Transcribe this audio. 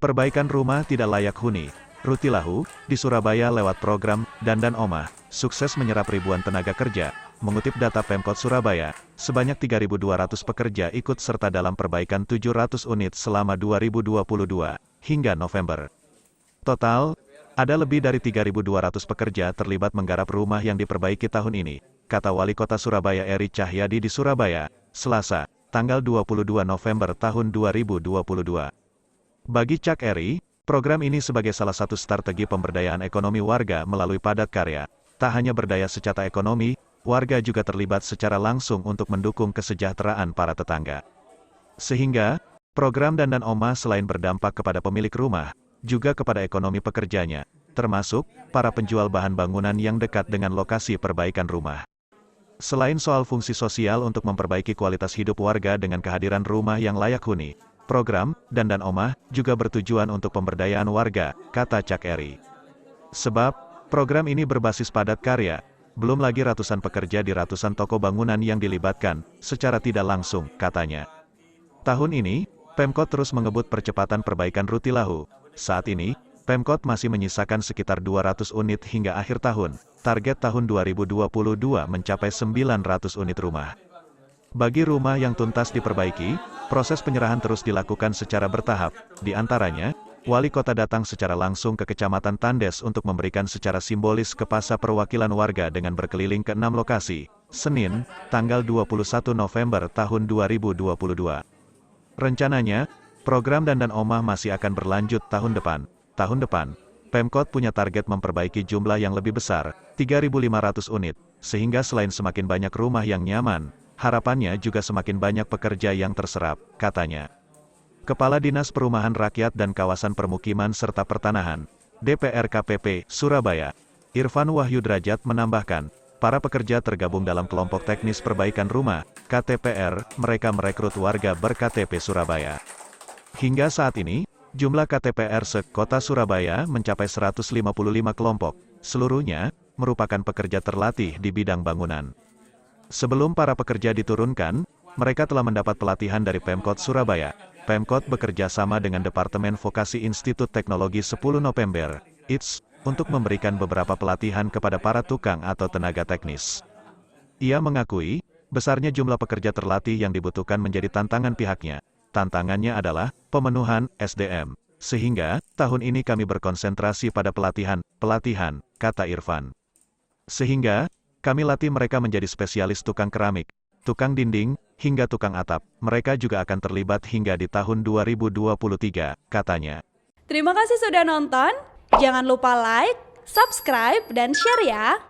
Perbaikan rumah tidak layak huni. Rutilahu, di Surabaya lewat program Dandan Omah, sukses menyerap ribuan tenaga kerja. Mengutip data Pemkot Surabaya, sebanyak 3.200 pekerja ikut serta dalam perbaikan 700 unit selama 2022 hingga November. Total, ada lebih dari 3.200 pekerja terlibat menggarap rumah yang diperbaiki tahun ini, kata Wali Kota Surabaya Eri Cahyadi di Surabaya, Selasa, tanggal 22 November tahun 2022. Bagi Cak Eri, program ini sebagai salah satu strategi pemberdayaan ekonomi warga melalui padat karya. Tak hanya berdaya secara ekonomi, warga juga terlibat secara langsung untuk mendukung kesejahteraan para tetangga. Sehingga, program Dandan Omah selain berdampak kepada pemilik rumah, juga kepada ekonomi pekerjanya, termasuk para penjual bahan bangunan yang dekat dengan lokasi perbaikan rumah. Selain soal fungsi sosial untuk memperbaiki kualitas hidup warga dengan kehadiran rumah yang layak huni, program Dandan Omah juga bertujuan untuk pemberdayaan warga, kata Cak Eri. Sebab, program ini berbasis padat karya, belum lagi ratusan pekerja di ratusan toko bangunan yang dilibatkan, secara tidak langsung, katanya. Tahun ini, Pemkot terus mengebut percepatan perbaikan Rutilahu. Saat ini, Pemkot masih menyisakan sekitar 200 unit hingga akhir tahun. Target tahun 2022 mencapai 900 unit rumah. Bagi rumah yang tuntas diperbaiki, proses penyerahan terus dilakukan secara bertahap. Di antaranya, Wali Kota datang secara langsung ke Kecamatan Tandes untuk memberikan secara simbolis kepada perwakilan warga dengan berkeliling ke 6 lokasi, Senin, tanggal 21 November tahun 2022. Rencananya, program Dandan Omah masih akan berlanjut tahun depan. Tahun depan, Pemkot punya target memperbaiki jumlah yang lebih besar, 3.500 unit, sehingga selain semakin banyak rumah yang nyaman, harapannya juga semakin banyak pekerja yang terserap, katanya. Kepala Dinas Perumahan Rakyat dan Kawasan Permukiman serta Pertanahan, DPR KPP, Surabaya, Irfan Wahyu Drajat menambahkan, para pekerja tergabung dalam kelompok teknis perbaikan rumah, KTPR, mereka merekrut warga ber-KTP Surabaya. Hingga saat ini, jumlah KTPR se-Kota Surabaya mencapai 155 kelompok, seluruhnya merupakan pekerja terlatih di bidang bangunan. Sebelum para pekerja diturunkan, mereka telah mendapat pelatihan dari Pemkot Surabaya. Pemkot bekerja sama dengan Departemen Vokasi Institut Teknologi 10 November, ITS, untuk memberikan beberapa pelatihan kepada para tukang atau tenaga teknis. Ia mengakui, besarnya jumlah pekerja terlatih yang dibutuhkan menjadi tantangan pihaknya. Tantangannya adalah pemenuhan SDM. Sehingga, tahun ini kami berkonsentrasi pada pelatihan, kata Irfan. Sehingga, kami latih mereka menjadi spesialis tukang keramik, tukang dinding, hingga tukang atap. Mereka juga akan terlibat hingga di tahun 2023, katanya. Terima kasih sudah nonton. Jangan lupa like, subscribe, dan share ya.